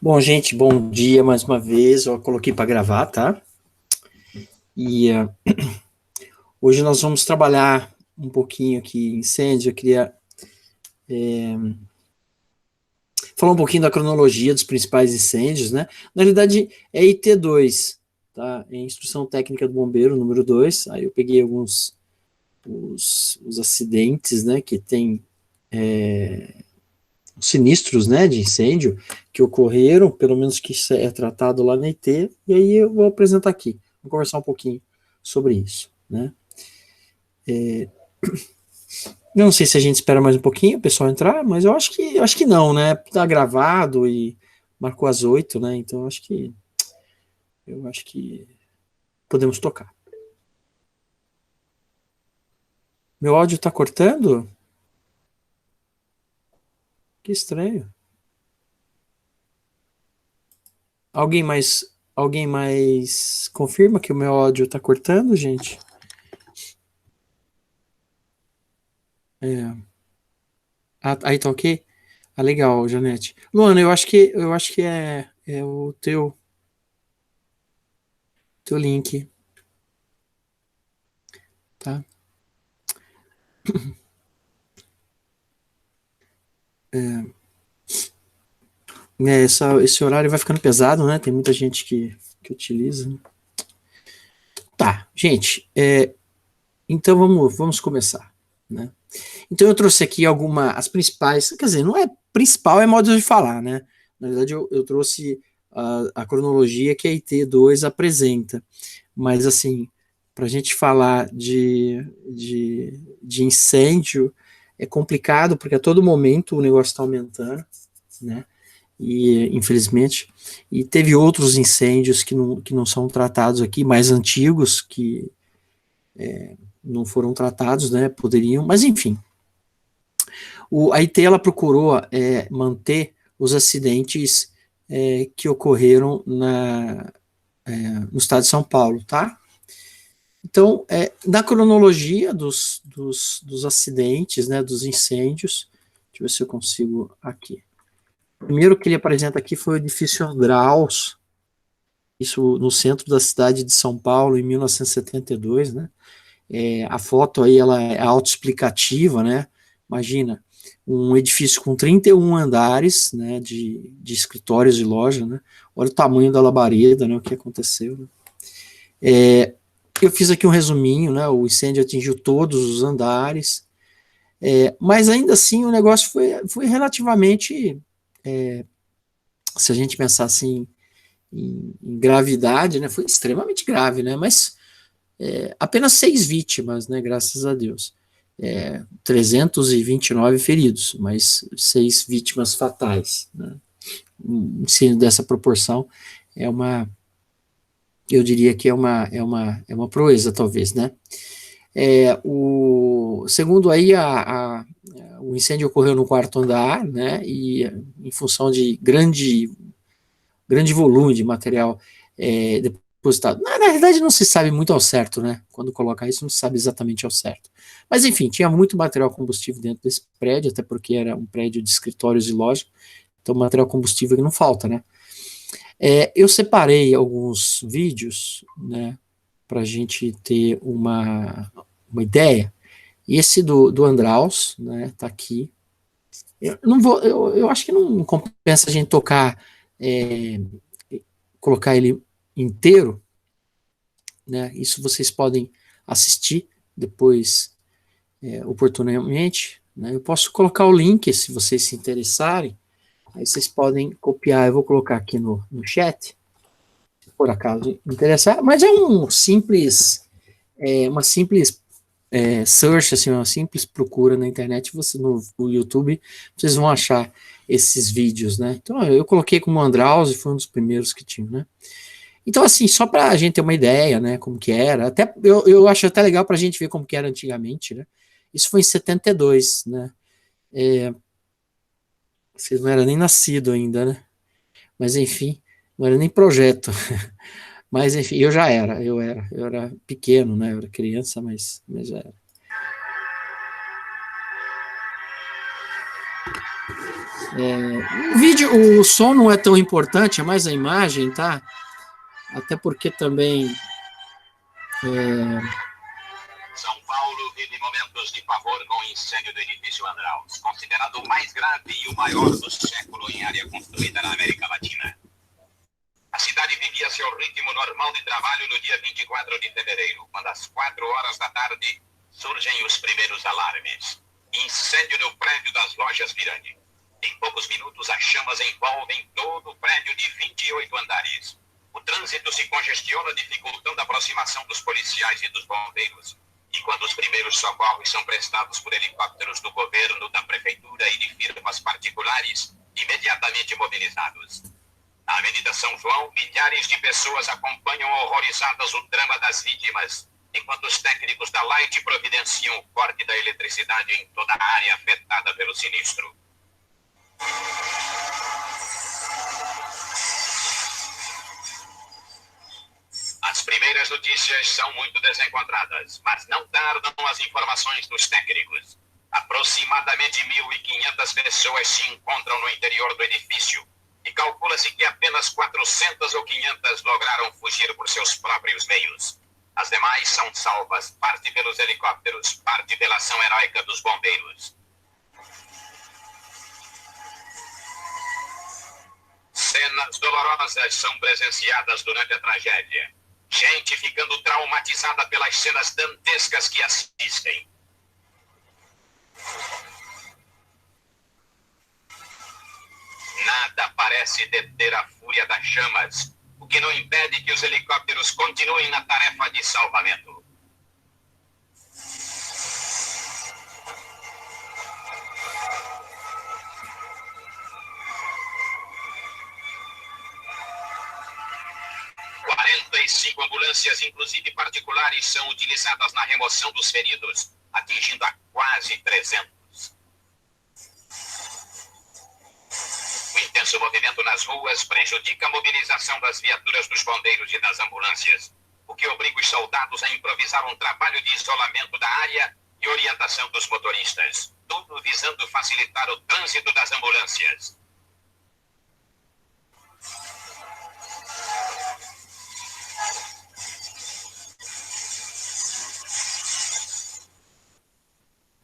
Bom, gente, bom dia mais uma vez. Eu coloquei para gravar, tá? E hoje nós vamos trabalhar um pouquinho aqui incêndio. Eu queria falar um pouquinho da cronologia dos principais incêndios, né? Na realidade, é IT2, tá? É Instrução Técnica do Bombeiro, número 2. Aí eu peguei alguns os acidentes, né? Que tem sinistros, né? De incêndio que ocorreram, pelo menos que isso é tratado lá na IT. E aí eu vou apresentar aqui. Vou conversar um pouquinho sobre isso, né? Eu não sei se a gente espera mais um pouquinho o pessoal entrar, mas eu acho que não, né? Tá gravado e marcou às 8, né? Então eu acho que podemos tocar. Meu áudio tá cortando? Que estranho. Alguém mais confirma que o meu áudio tá cortando, gente? É. Ah, aí tá ok? Ah, legal, Janete. Luana, eu acho que é o teu link, tá? Esse horário vai ficando pesado, né? Tem muita gente que utiliza, né? Tá, gente, então vamos começar, né? Então eu trouxe aqui as principais, quer dizer, não é principal, é modo de falar, né? Na verdade eu trouxe a cronologia que a IT2 apresenta, mas assim, para a gente falar de incêndio é complicado, porque a todo momento o negócio está aumentando, né? E infelizmente, e teve outros incêndios que não são tratados aqui, mais antigos, que não foram tratados, né? Poderiam, mas enfim. A IT ela procurou manter os acidentes que ocorreram no estado de São Paulo, tá? Então, na cronologia dos acidentes, né, dos incêndios, deixa eu ver se eu consigo aqui. O primeiro que ele apresenta aqui foi o edifício Andraus, isso no centro da cidade de São Paulo, em 1972, né? A foto aí ela é autoexplicativa, né? Imagina, um edifício com 31 andares, né, de escritórios de loja, né? Olha o tamanho da labareda, né? O que aconteceu, né? Eu fiz aqui um resuminho, né? O incêndio atingiu todos os andares, mas ainda assim o negócio foi relativamente, se a gente pensar assim em gravidade, né? Foi extremamente grave, né? Mas apenas 6 vítimas, né, graças a Deus. 329 feridos, mas 6 vítimas fatais. Né? Um incêndio dessa proporção é uma, eu diria que é uma proeza, talvez, né? Segundo aí, o incêndio ocorreu no quarto andar, né? E em função de grande volume de material depositado. Na realidade, não se sabe muito ao certo, né? Quando colocar isso, não se sabe exatamente ao certo. Mas, enfim, tinha muito material combustível dentro desse prédio, até porque era um prédio de escritórios e loja, então material combustível não falta, né? Eu separei alguns vídeos, né, para a gente ter uma ideia. E esse do Andraus, né, tá aqui. Eu não vou, eu acho que não compensa a gente é, colocar ele inteiro, né? Isso vocês podem assistir depois, oportunamente, né? Eu posso colocar o link se vocês se interessarem. Aí vocês podem copiar. Eu vou colocar aqui no chat, se por acaso interessar. Mas é uma simples search, assim, uma simples procura na internet, no YouTube, vocês vão achar esses vídeos, né? Então eu coloquei como Andraus e foi um dos primeiros que tinha, né? Então, assim, só para a gente ter uma ideia, né, como que era, até eu acho até legal para a gente ver como que era antigamente, né? Isso foi em 72, né? Vocês não eram nem nascido ainda, né? Mas enfim, não era nem projeto. Mas enfim, eu era pequeno, né? Eu era criança, mas já era. O vídeo, o som não é tão importante, é mais a imagem, tá? Até porque também... São Paulo vive momentos de pavor com o incêndio do edifício Andraus, considerado o mais grave e o maior do século em área construída na América Latina. A cidade vivia seu ritmo normal de trabalho no dia 24 de fevereiro, quando às 4 horas da tarde surgem os primeiros alarmes. Incêndio no prédio das lojas Virani. Em poucos minutos, as chamas envolvem todo o prédio de 28 andares. O trânsito se congestiona, dificultando a aproximação dos policiais e dos bombeiros. E quando os primeiros socorros são prestados por helicópteros do governo, da prefeitura e de firmas particulares, imediatamente mobilizados. Na Avenida São João, milhares de pessoas acompanham horrorizadas o drama das vítimas, enquanto os técnicos da Light providenciam o corte da eletricidade em toda a área afetada pelo sinistro. As primeiras notícias são muito desencontradas, mas não tardam as informações dos técnicos. Aproximadamente 1.500 pessoas se encontram no interior do edifício e calcula-se que apenas 400 ou 500 lograram fugir por seus próprios meios. As demais são salvas, parte pelos helicópteros, parte pela ação heróica dos bombeiros. Cenas dolorosas são presenciadas durante a tragédia. Gente ficando traumatizada pelas cenas dantescas que assistem. Nada parece deter a fúria das chamas, o que não impede que os helicópteros continuem na tarefa de salvamento. Cinco ambulâncias, inclusive particulares, são utilizadas na remoção dos feridos, atingindo a quase 300. O intenso movimento nas ruas prejudica a mobilização das viaturas dos bombeiros e das ambulâncias, o que obriga os soldados a improvisar um trabalho de isolamento da área e orientação dos motoristas, tudo visando facilitar o trânsito das ambulâncias.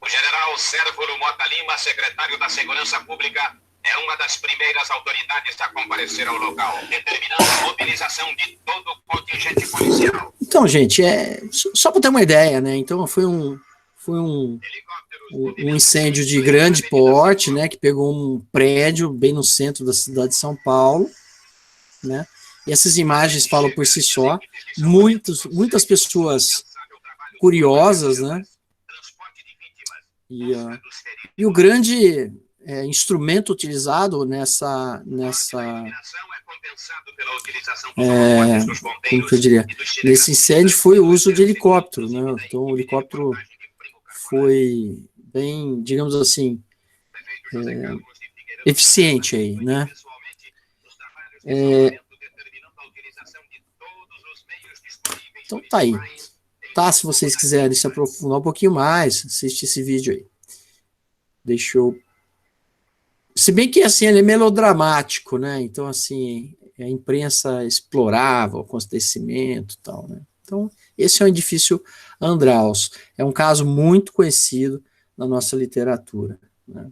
O general Sérvulo Mota Lima, secretário da Segurança Pública, é uma das primeiras autoridades a comparecer ao local, determinando a mobilização de todo o contingente policial. Então, gente, só para ter uma ideia, né? Então, foi um incêndio de grande porte, né? Que pegou um prédio bem no centro da cidade de São Paulo, né? E essas imagens falam por si só. Muitas pessoas curiosas, né? E o grande instrumento utilizado como que eu diria, nesse incêndio foi o uso de helicóptero, né? Então o helicóptero foi bem, digamos assim, eficiente aí, né? Então tá aí. Tá, se vocês quiserem se aprofundar um pouquinho mais, assiste esse vídeo aí. Deixa eu... Se bem que, assim, ele é melodramático, né? Então, assim, a imprensa explorava o acontecimento e tal, né? Então, esse é o edifício Andraus. É um caso muito conhecido na nossa literatura, né?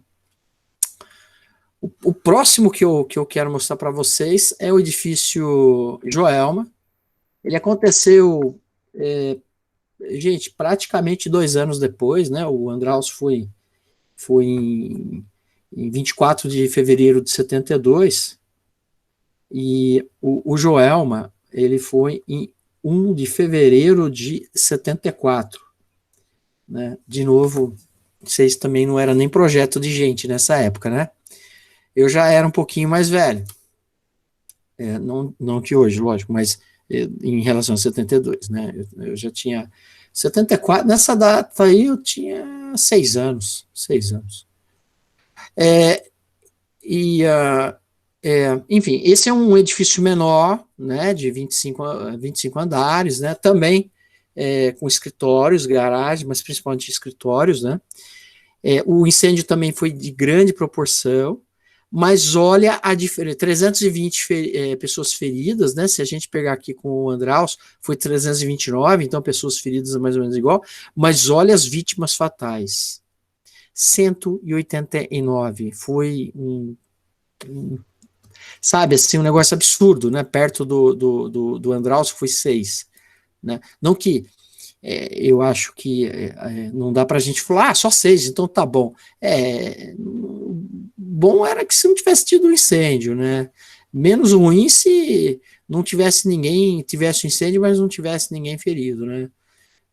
O próximo que eu quero mostrar para vocês é o edifício Joelma. Ele aconteceu... gente, praticamente 2 anos depois, né, o Andraus foi em 24 de fevereiro de 72, e o Joelma, ele foi em 1 de fevereiro de 74, né, de novo, vocês também não eram nem projeto de gente nessa época, né, eu já era um pouquinho mais velho, não que hoje, lógico, mas em relação a 72, né, eu já tinha 74, nessa data aí eu tinha 6 anos. Enfim, esse é um edifício menor, né, de 25 andares, né, também com escritórios, garagens, mas principalmente escritórios, né. O incêndio também foi de grande proporção, mas olha a diferença, 320 pessoas feridas, né? Se a gente pegar aqui com o Andraus, foi 329, então pessoas feridas é mais ou menos igual, mas olha as vítimas fatais. 189, foi sabe, assim, um negócio absurdo, né? Perto do Andraus, foi 6, né? Não que eu acho que não dá para a gente falar, só 6, então tá bom. Bom era que se não tivesse tido um incêndio, né? Menos ruim se não tivesse ninguém, tivesse um incêndio, mas não tivesse ninguém ferido, né?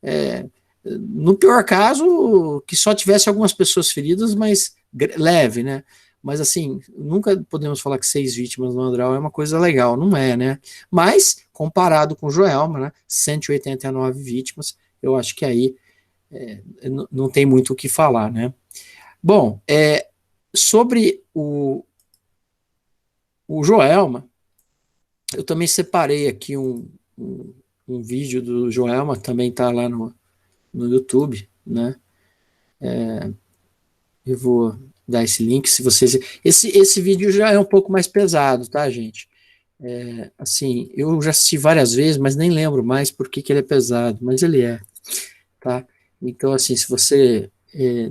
É, no pior caso, que só tivesse algumas pessoas feridas, mas leve, né? Mas assim, nunca podemos falar que 6 vítimas no Andral é uma coisa legal, não é, né? Mas, comparado com Joelma, né? 189 vítimas, eu acho que aí não tem muito o que falar, né? Bom, sobre o Joelma, eu também separei aqui um vídeo do Joelma, também está lá no YouTube, né? Eu vou dar esse link, se vocês... Esse vídeo já é um pouco mais pesado, tá, gente? Assim, eu já assisti várias vezes, mas nem lembro mais por que ele é pesado, mas ele é, tá? Então, assim, se você...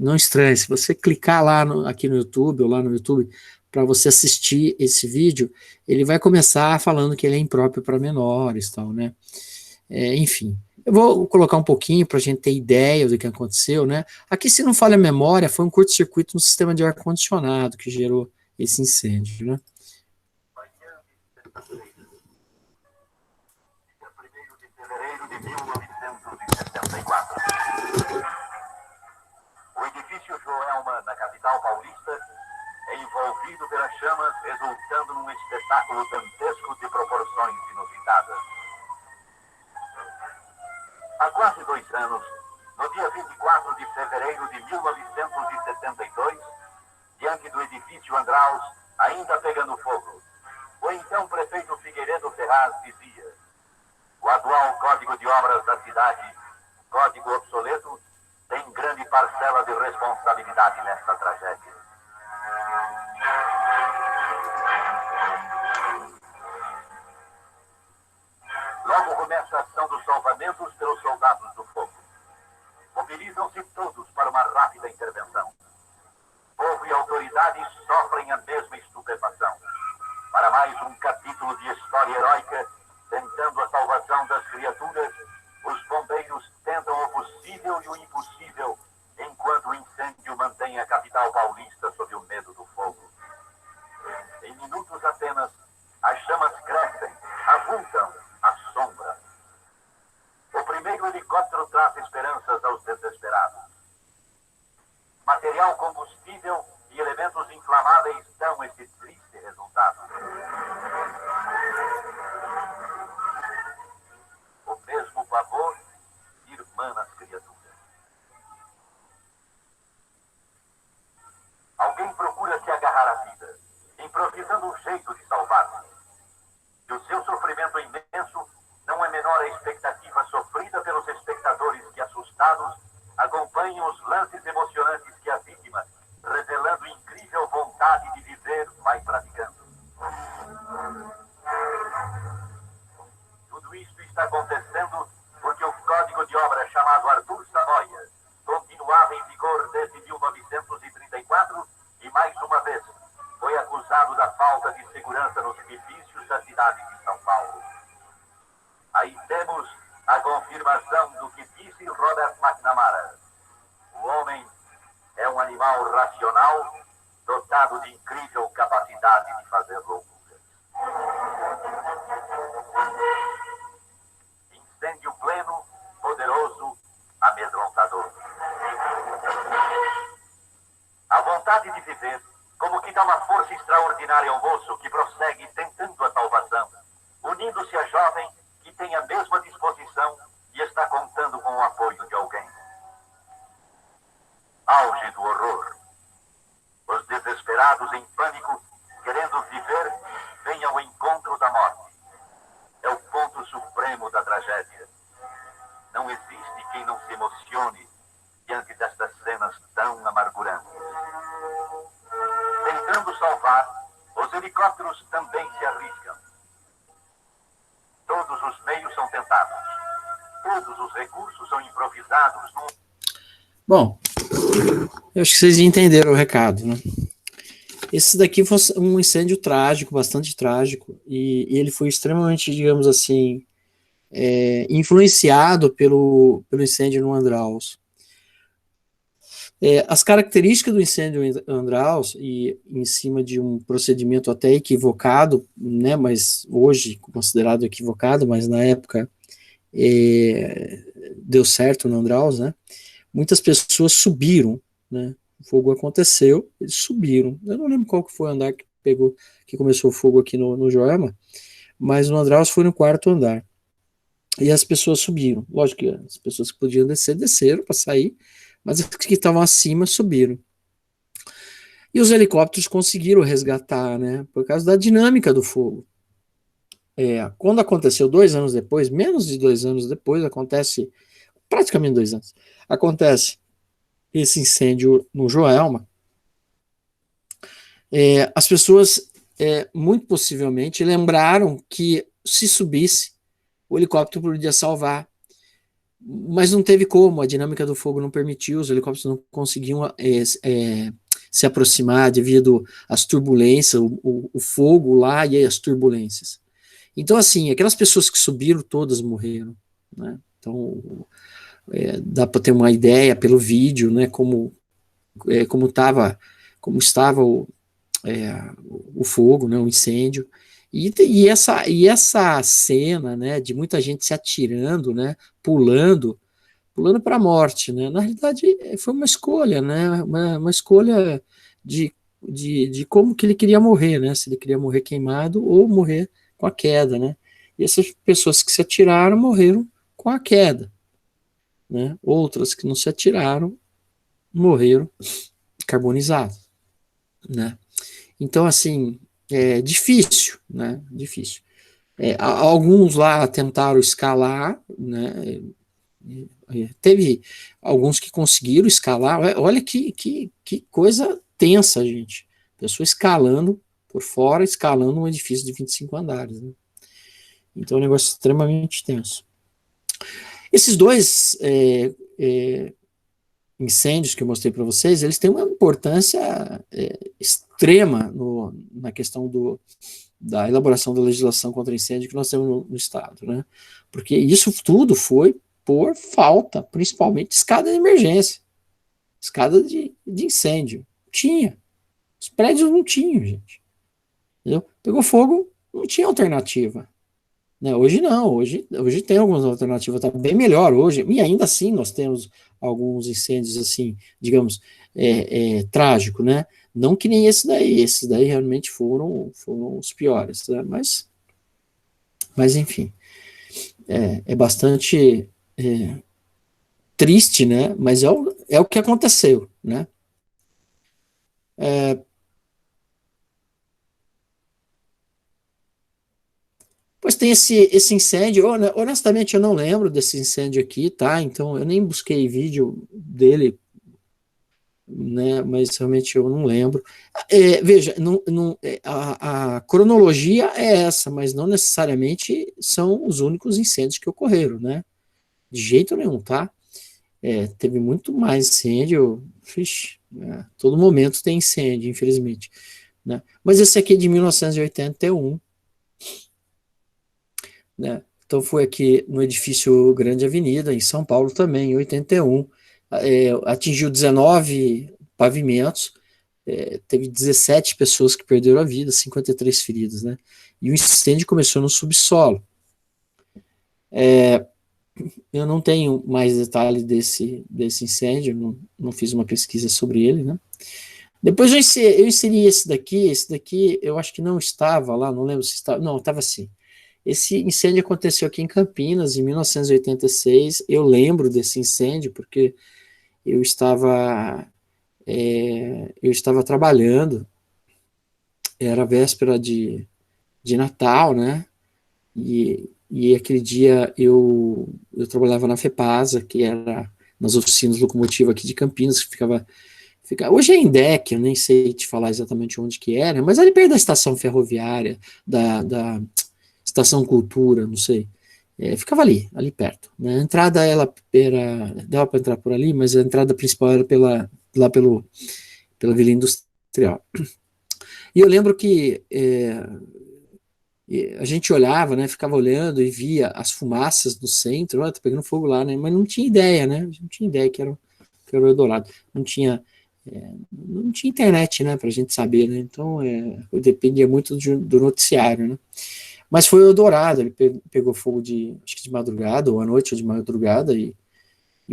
não estranhe, se você clicar lá aqui no YouTube, ou lá no YouTube, para você assistir esse vídeo, ele vai começar falando que ele é impróprio para menores, tal, né? Enfim, eu vou colocar um pouquinho para a gente ter ideia do que aconteceu, né? Aqui, se não falha a memória, foi um curto-circuito no sistema de ar-condicionado que gerou esse incêndio, né? O edifício Joelma, na capital paulista, é envolvido pelas chamas, resultando num espetáculo dantesco de proporções inusitadas. Há quase 2 anos, no dia 24 de fevereiro de 1972, diante do edifício Andraus, ainda pegando fogo, o então prefeito Figueiredo Ferraz dizia: o atual Código de Obras da cidade, código obsoleto, tem grande parcela de responsabilidade nesta tragédia. Logo começa a ação dos salvamentos pelos soldados do fogo. Mobilizam-se todos para uma rápida intervenção. Povo e autoridades sofrem a mesma estupefação. Para mais um capítulo de história heróica, tentando a salvação das criaturas, os bombeiros tentam o possível e o impossível, enquanto o incêndio mantém a capital paulista sob o medo do fogo. Em minutos apenas, as chamas crescem, avultam, assombram. O primeiro helicóptero traz esperanças aos desesperados. Material combustível e elementos inflamáveis dão esse triste resultado. O mesmo pavor irmã nas criaturas. Alguém procura se agarrar à vida, improvisando um jeito de salvar-se. E o seu sofrimento imenso não é menor à expectativa sofrida pelos espectadores que, assustados, acompanham os lances emocionantes que a vítima, revelando incrível vontade de viver, vai praticando. Tudo isto está acontecendo porque o Código de Obras chamado Arthur Saboia continuava em vigor desde 1934 e, mais uma vez, foi acusado da falta de segurança nos edifícios da cidade de São Paulo. Aí temos a confirmação do que disse Robert McNamara. O homem é um animal racional, dotado de incrível capacidade de fazer loucuras. Incêndio pleno, poderoso, amedrontador. A vontade de viver, como que dá uma força extraordinária ao moço que prossegue tentando a salvação, unindo-se a jovem que tem a mesma disposição e está contando com o apoio de alguém. Auge do horror. Os desesperados em pânico, querendo viver, vêm ao encontro da morte. É o ponto supremo da tragédia. Não existe quem não se emocione diante destas cenas tão amargurantes. Tentando salvar, Os helicópteros também se arriscam. Todos os meios são tentados. Todos os recursos são improvisados. Bom, eu acho que vocês entenderam o recado, né? Esse daqui foi um incêndio trágico, bastante trágico, e ele foi extremamente, digamos assim, influenciado pelo incêndio no Andraus. As características do incêndio em Andraus, e em cima de um procedimento até equivocado, né, mas hoje considerado equivocado, mas na época deu certo no Andraus, né, muitas pessoas subiram, né, o fogo aconteceu, eles subiram, eu não lembro qual que foi o andar que começou o fogo aqui no Joelma, mas no Andraus foi no 4º andar, e as pessoas subiram, lógico que as pessoas que podiam descer, desceram para sair, mas os que estavam acima subiram. E os helicópteros conseguiram resgatar, né, por causa da dinâmica do fogo. Quando aconteceu 2 anos depois, menos de 2 anos depois, acontece, praticamente 2 anos, acontece esse incêndio no Joelma, as pessoas, muito possivelmente, lembraram que se subisse, o helicóptero podia salvar, mas não teve como, a dinâmica do fogo não permitiu, os helicópteros não conseguiam se aproximar devido às turbulências, o fogo lá e as turbulências. Então, assim, aquelas pessoas que subiram, todas morreram, né? Então, dá para ter uma ideia pelo vídeo, né, como estava o fogo, né, o incêndio. E essa cena, né, de muita gente se atirando, né, pulando para a morte, né, na realidade foi uma escolha, né, uma escolha de como que ele queria morrer, né, se ele queria morrer queimado ou morrer com a queda, né, e essas pessoas que se atiraram morreram com a queda, né, outras que não se atiraram morreram carbonizadas, né. Então, assim, é difícil, né? Difícil. Alguns lá tentaram escalar, né? Teve alguns que conseguiram escalar. Olha que coisa tensa, gente. Pessoa escalando por fora, escalando um edifício de 25 andares, né? Então é um negócio extremamente tenso. Esses dois incêndios que eu mostrei para vocês, eles têm uma importância extrema na questão da elaboração da legislação contra incêndio que nós temos no Estado, né? Porque isso tudo foi por falta, principalmente, de escada de emergência, escada de incêndio. Tinha. Os prédios não tinham, gente. Entendeu? Pegou fogo, não tinha alternativa. Né? Hoje não, hoje tem algumas alternativas, está bem melhor hoje, e ainda assim nós temos alguns incêndios assim, digamos, trágico, né? Não que nem esses daí realmente foram os piores, né? Mas enfim, é bastante triste, né? Mas é o que aconteceu, né? Pois tem esse incêndio, honestamente eu não lembro desse incêndio aqui, tá? Então eu nem busquei vídeo dele, né? Mas realmente eu não lembro. Veja, a cronologia é essa, mas não necessariamente são os únicos incêndios que ocorreram, né? De jeito nenhum, tá? Teve muito mais incêndio, todo momento tem incêndio, infelizmente, né? Mas esse aqui é de 1981, né? Então foi aqui no edifício Grande Avenida, em São Paulo também, em 81, atingiu 19 pavimentos, teve 17 pessoas que perderam a vida, 53 feridas, né? E o incêndio começou no subsolo. Eu não tenho mais detalhes desse incêndio, não fiz uma pesquisa sobre ele, né? Depois eu inseri esse daqui eu acho que não estava lá, não lembro se estava, não, estava sim. Esse incêndio aconteceu aqui em Campinas, em 1986, eu lembro desse incêndio, porque eu estava trabalhando, era véspera de Natal, né, e aquele dia eu trabalhava na FEPASA, que era nas oficinas locomotivas aqui de Campinas, que Hoje é em Indec, eu nem sei te falar exatamente onde que era, mas ali perto da estação ferroviária, da Estação Cultura, não sei. Ficava ali perto. Né? A entrada dava para entrar por ali, mas a entrada principal era pela Vila Industrial. E eu lembro que a gente olhava, né, ficava olhando e via as fumaças no centro, tá pegando fogo lá, né, mas não tinha ideia, né, não tinha ideia que era o Eldorado, não tinha internet, né, pra gente saber, né, então dependia muito do noticiário, né, mas foi o Eldorado, ele pegou fogo acho que de madrugada, ou à noite, ou de madrugada, e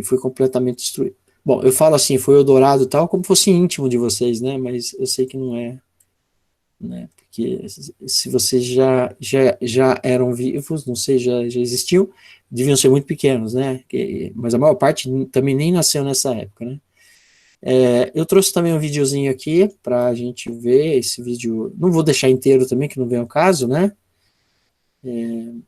foi completamente destruído. Bom, eu falo assim, foi o Eldorado tal, como fosse íntimo de vocês, né, mas eu sei que não é, né? Porque se vocês já eram vivos, não sei, já existiam, deviam ser muito pequenos, né? Mas a maior parte também nem nasceu nessa época, né? Eu trouxe também um videozinho aqui para a gente ver esse vídeo. Não vou deixar inteiro também, que não vem ao caso, né? 1h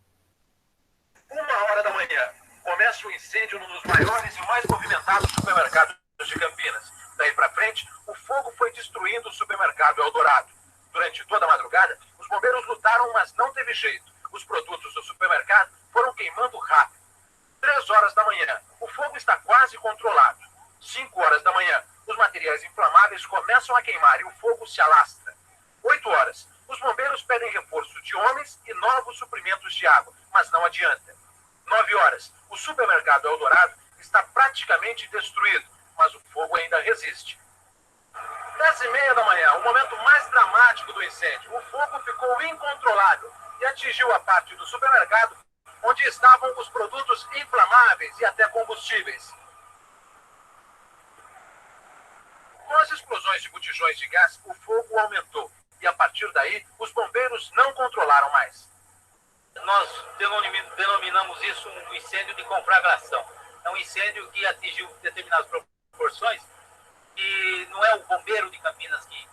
da manhã, começa o incêndio num dos maiores e mais movimentados supermercados de Campinas. Daí para frente, o fogo foi destruindo o supermercado Eldorado. Durante toda a madrugada, os bombeiros lutaram, mas não teve jeito. Os produtos do supermercado foram queimando rápido. 3h da manhã, o fogo está quase controlado. 5h da manhã, os materiais inflamáveis começam a queimar e o fogo se alastra. 8h, os bombeiros pedem reforço de homens e novos suprimentos de água, mas não adianta. 9h, o supermercado Eldorado está praticamente destruído, mas o fogo ainda resiste. 10h30 da manhã, o momento mais dramático do incêndio. O fogo ficou incontrolável e atingiu a parte do supermercado onde estavam os produtos inflamáveis e até combustíveis. Com as explosões de botijões de gás, o fogo aumentou e a partir daí os bombeiros não controlaram mais. Nós denominamos isso um incêndio de conflagração. É um incêndio que atingiu determinadas proporções e não é o bombeiro de Campinas que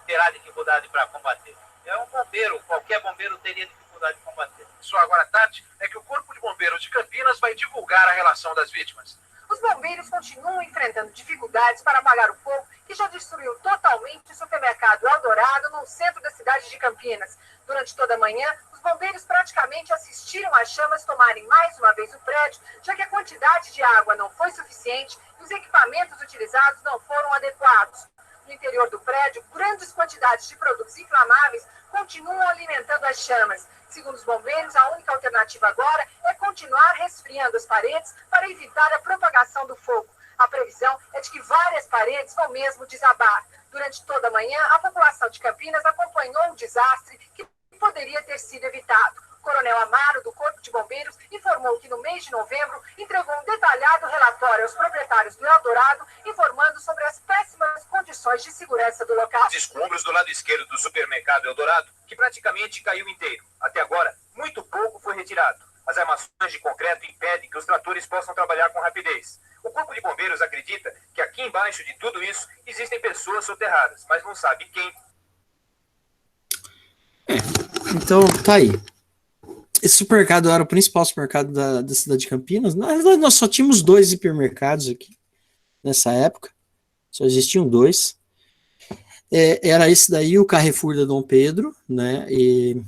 terá dificuldade para combater. É um bombeiro, qualquer bombeiro teria dificuldade de combater. Só agora à tarde é que o Corpo de Bombeiros de Campinas vai divulgar a relação das vítimas. Os bombeiros continuam enfrentando dificuldades para apagar o fogo que já destruiu totalmente o supermercado Eldorado no centro da cidade de Campinas. Durante toda a manhã, os bombeiros praticamente assistiram às chamas tomarem mais uma vez o prédio, já que a quantidade de água não foi suficiente e os equipamentos utilizados não foram adequados. No interior do prédio, grandes quantidades de produtos inflamáveis continuam alimentando as chamas. Segundo os bombeiros, a única alternativa agora é continuar resfriando as paredes para evitar a propagação do fogo. A previsão é de que várias paredes vão mesmo desabar. Durante toda a manhã, a população de Campinas acompanhou um desastre que poderia ter sido evitado. O Coronel Amaro, do Corpo de Bombeiros, informou que no mês de novembro entregou um detalhado relatório aos proprietários do Eldorado, informando sobre as péssimas condições de segurança do local. Os escombros do lado esquerdo do supermercado Eldorado, que praticamente caiu inteiro. Até agora, muito pouco foi retirado. As armações de concreto impedem que os tratores possam trabalhar com rapidez. O Corpo de Bombeiros acredita que aqui embaixo de tudo isso existem pessoas soterradas, mas não sabe quem. Então, tá aí. Esse supermercado era o principal supermercado da cidade de Campinas. Na verdade, nós só tínhamos 2 hipermercados aqui nessa época. Só existiam 2. Era esse daí, o Carrefour da Dom Pedro, né? E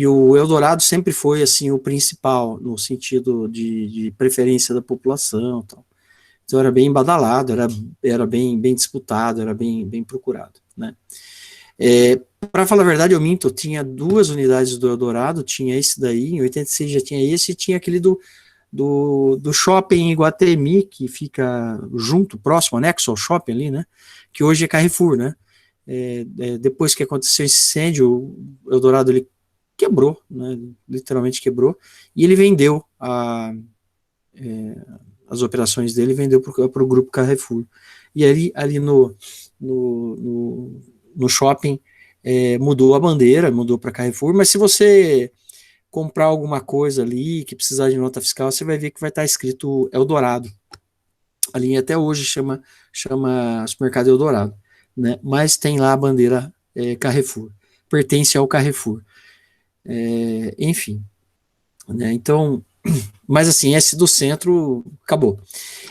o Eldorado sempre foi assim o principal no sentido de preferência da população, tal. Então era bem badalado, era bem disputado, era bem procurado, né? Para falar a verdade, eu minto, eu tinha 2 unidades do Eldorado, tinha esse daí, em 86 já tinha esse, e tinha aquele do shopping em Iguatemi, que fica junto, próximo, anexo ao shopping ali, né, que hoje é Carrefour, né. Depois que aconteceu esse incêndio, o Eldorado ele quebrou, né, literalmente quebrou, e ele vendeu as operações dele, vendeu para o grupo Carrefour. E ali no shopping, mudou a bandeira, mudou para Carrefour, mas se você comprar alguma coisa ali, que precisar de nota fiscal, você vai ver que vai estar escrito Eldorado. A linha até hoje chama Supermercado Eldorado, né? Mas tem lá a bandeira Carrefour, pertence ao Carrefour. Enfim, né? Então, mas assim, esse do centro acabou.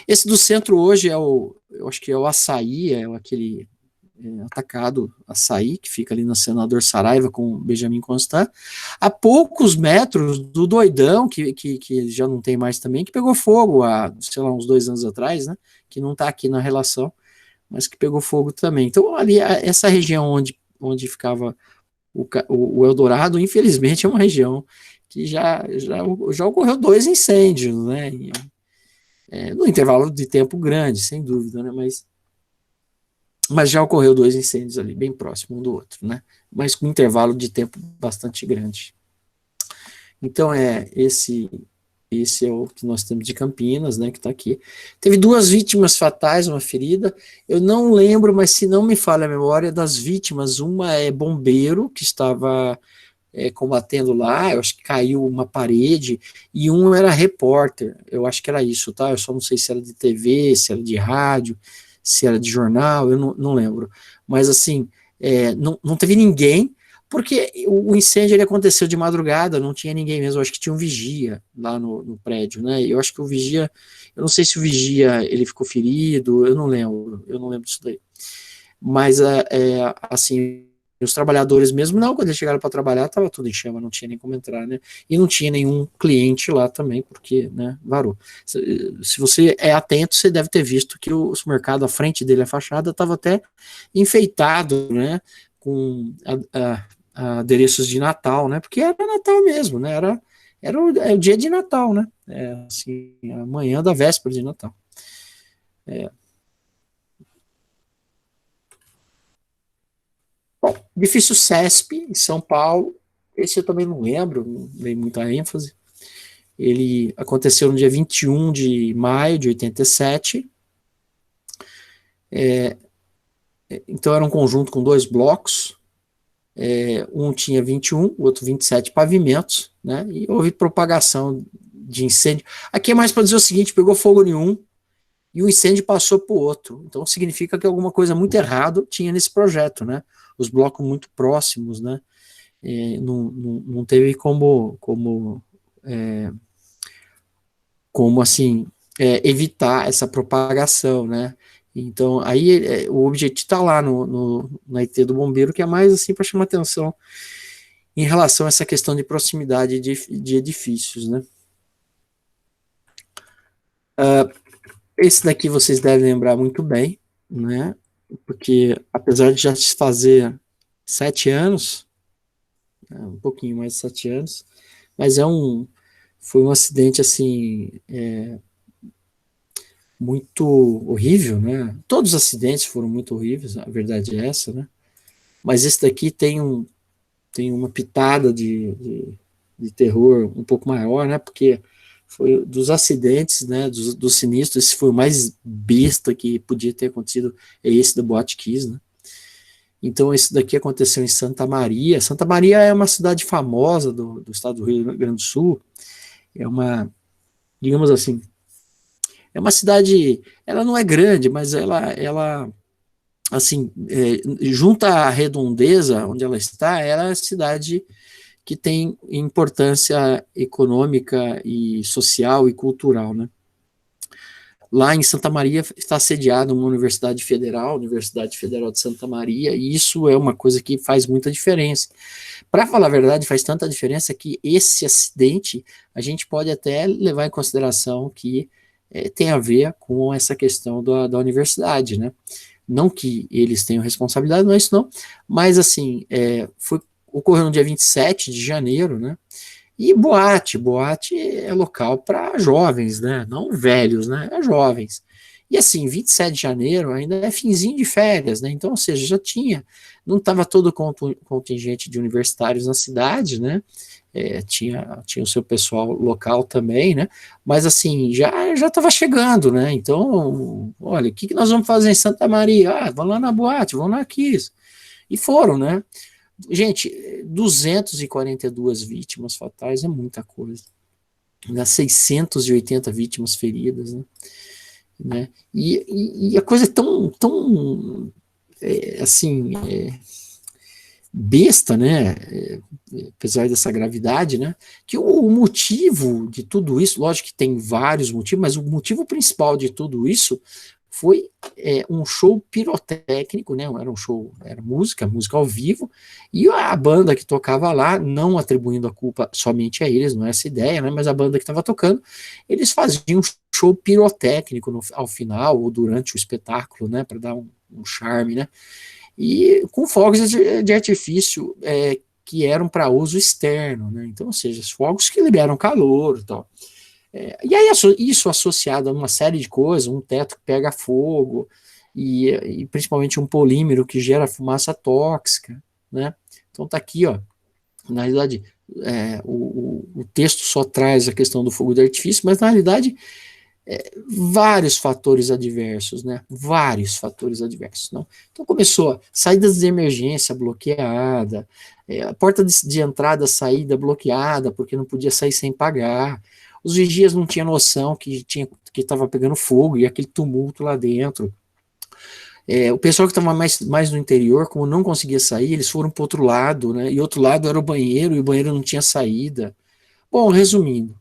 Esse do centro hoje eu acho que é o Açaí, aquele atacado Açaí, que fica ali na Senador Saraiva com Benjamin Constant, a poucos metros do Doidão, que já não tem mais também, que pegou fogo há, sei lá, uns 2 anos atrás, né, que não está aqui na relação, mas que pegou fogo também. Então, ali, essa região onde ficava o Eldorado, infelizmente, é uma região que já ocorreu 2 incêndios, né, no intervalo de tempo grande, sem dúvida, né, mas já ocorreu 2 incêndios ali, bem próximo um do outro, né? Mas com um intervalo de tempo bastante grande. Então, esse é o que nós temos de Campinas, né, que está aqui. Teve 2 vítimas fatais, uma ferida. Eu não lembro, mas se não me falha a memória das vítimas, uma é bombeiro, que estava combatendo lá, eu acho que caiu uma parede, e um era repórter, eu acho que era isso, tá? Eu só não sei se era de TV, se era de rádio, se era de jornal, eu não lembro. Mas, assim, não teve ninguém, porque o incêndio ele aconteceu de madrugada, não tinha ninguém mesmo, eu acho que tinha um vigia lá no prédio, né? Eu acho que o vigia, eu não sei se o vigia ele ficou ferido, eu não lembro disso daí. Mas, assim, os trabalhadores mesmo, não, quando eles chegaram para trabalhar, estava tudo em chama, não tinha nem como entrar, né? E não tinha nenhum cliente lá também, porque, né, varou. Se você é atento, você deve ter visto que o supermercado, à frente dele, a fachada, estava até enfeitado, né, com adereços de Natal, né, porque era Natal mesmo, né, era o dia de Natal, né, assim, a manhã da véspera de Natal. Bom, edifício CESP, em São Paulo, esse eu também não lembro, não dei muita ênfase. Ele aconteceu no dia 21 de maio de 87. Então era um conjunto com 2 blocos. Um tinha 21, o outro 27 pavimentos, né? E houve propagação de incêndio. Aqui é mais para dizer o seguinte: pegou fogo em um e o incêndio passou para o outro. Então significa que alguma coisa muito errada tinha nesse projeto, né? Os blocos muito próximos, né? Não teve como assim evitar essa propagação, né? Então aí o objetivo está lá na IT do bombeiro, que é mais assim para chamar atenção em relação a essa questão de proximidade de edifícios, né? Esse daqui vocês devem lembrar muito bem, né? Porque apesar de já se fazer 7 anos, um pouquinho mais de 7 anos, mas foi um acidente assim muito horrível, né? Todos os acidentes foram muito horríveis, a verdade é essa, né? Mas esse daqui tem uma pitada de terror um pouco maior, né? Porque foi dos acidentes, né? Dos sinistros, esse foi o mais besta que podia ter acontecido, é esse do Boate Kiss, né? Então, esse daqui aconteceu em Santa Maria. Santa Maria é uma cidade famosa do estado do Rio Grande do Sul. É digamos assim, é uma cidade, ela não é grande, mas ela assim, junto à redondeza onde ela está, ela é a cidade que tem importância econômica e social e cultural, né? Lá em Santa Maria está sediada uma Universidade Federal, Universidade Federal de Santa Maria, e isso é uma coisa que faz muita diferença. Para falar a verdade, faz tanta diferença que esse acidente a gente pode até levar em consideração que tem a ver com essa questão da universidade, né? Não que eles tenham responsabilidade, não é isso não, mas assim, ocorreu no dia 27 de janeiro, né? E boate é local para jovens, né? Não velhos, né? É jovens. E assim, 27 de janeiro ainda é finzinho de férias, né? Então, ou seja, não estava todo o contingente de universitários na cidade, né? Tinha o seu pessoal local também, né? Mas assim, já estava chegando, né? Então, olha, o que nós vamos fazer em Santa Maria? Vamos lá na boate, vamos na Kiss. E foram, né? Gente, 242 vítimas fatais é muita coisa. 680 vítimas feridas, né? E a coisa é tão assim, besta, né? Apesar dessa gravidade, né? Que o motivo de tudo isso, lógico que tem vários motivos, mas o motivo principal de tudo isso foi um show pirotécnico, né? Era um show, era música ao vivo, e a banda que tocava lá, não atribuindo a culpa somente a eles, não é essa ideia, né? Mas a banda que estava tocando, eles faziam um show pirotécnico ao final ou durante o espetáculo, né? Para dar um charme, né? E com fogos de artifício que eram para uso externo, né? Então, ou seja, os fogos que liberam calor e tal. E aí isso associado a uma série de coisas, um teto que pega fogo, e principalmente um polímero que gera fumaça tóxica, né? Então tá aqui, ó, na realidade, o texto só traz a questão do fogo de artifício, mas na realidade, vários fatores adversos, né? Vários fatores adversos, não? Então começou saídas de emergência bloqueada, a porta de entrada, saída bloqueada, porque não podia sair sem pagar. Os vigias não tinham noção que estava pegando fogo e aquele tumulto lá dentro. O pessoal que estava mais no interior, como não conseguia sair, eles foram para o outro lado, né? E outro lado era o banheiro, e o banheiro não tinha saída. Bom, resumindo,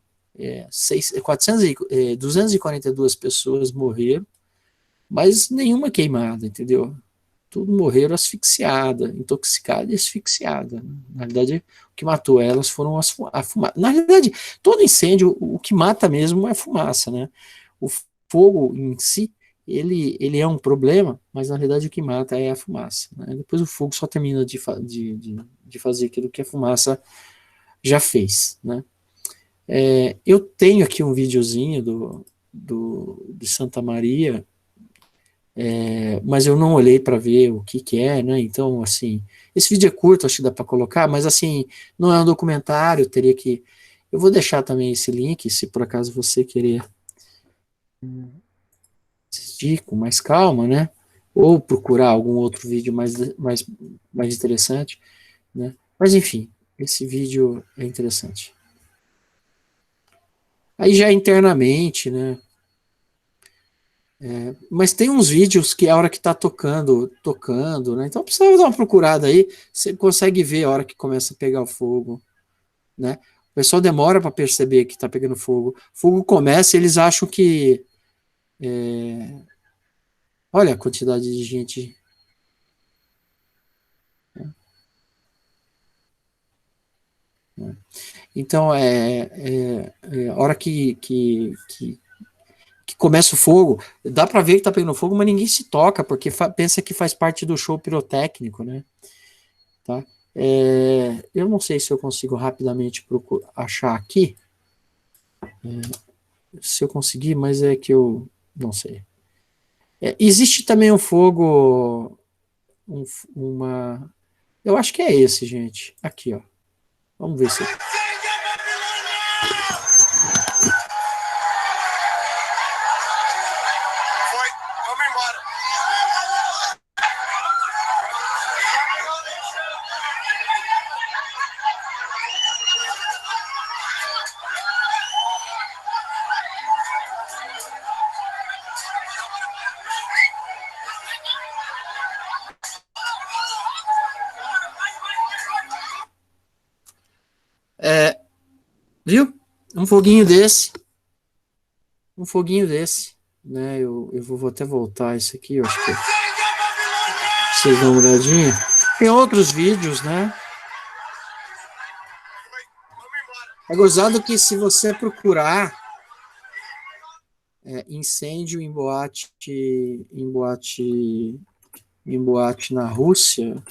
242 pessoas morreram, mas nenhuma queimada, entendeu? Tudo morreram asfixiada, intoxicada e asfixiada. Na realidade, o que matou elas foram a fumaça. Na realidade, todo incêndio, o que mata mesmo é a fumaça, né? O fogo em si, ele é um problema, mas na realidade o que mata é a fumaça, né? Depois o fogo só termina de fazer aquilo que a fumaça já fez, né? Eu tenho aqui um videozinho de Santa Maria, mas eu não olhei para ver o que é, né? Então, assim, esse vídeo é curto, acho que dá para colocar, mas assim, não é um documentário, teria que. Eu vou deixar também esse link, se por acaso você querer assistir com mais calma, né? Ou procurar algum outro vídeo mais interessante, né? Mas enfim, esse vídeo é interessante. Aí já internamente, né? Mas tem uns vídeos que a hora que tá tocando, né? Então precisa dar uma procurada aí, você consegue ver a hora que começa a pegar o fogo, né? O pessoal demora para perceber que tá pegando fogo. O fogo começa, eles acham que olha a quantidade de gente. Né? Então a hora que começa o fogo, dá para ver que tá pegando fogo, mas ninguém se toca porque pensa que faz parte do show pirotécnico, né? Tá? Eu não sei se eu consigo rapidamente achar aqui, se eu conseguir, mas é que eu não sei. Existe também um fogo, uma. Eu acho que é esse, gente. Aqui, ó. Vamos ver se. Vamos embora. Viu? Um foguinho desse. Um foguinho desse. Né? Eu vou até voltar isso aqui, eu acho que. Vocês dão uma olhadinha. Tem outros vídeos, né? É gozado que se você procurar incêndio em boate na Rússia,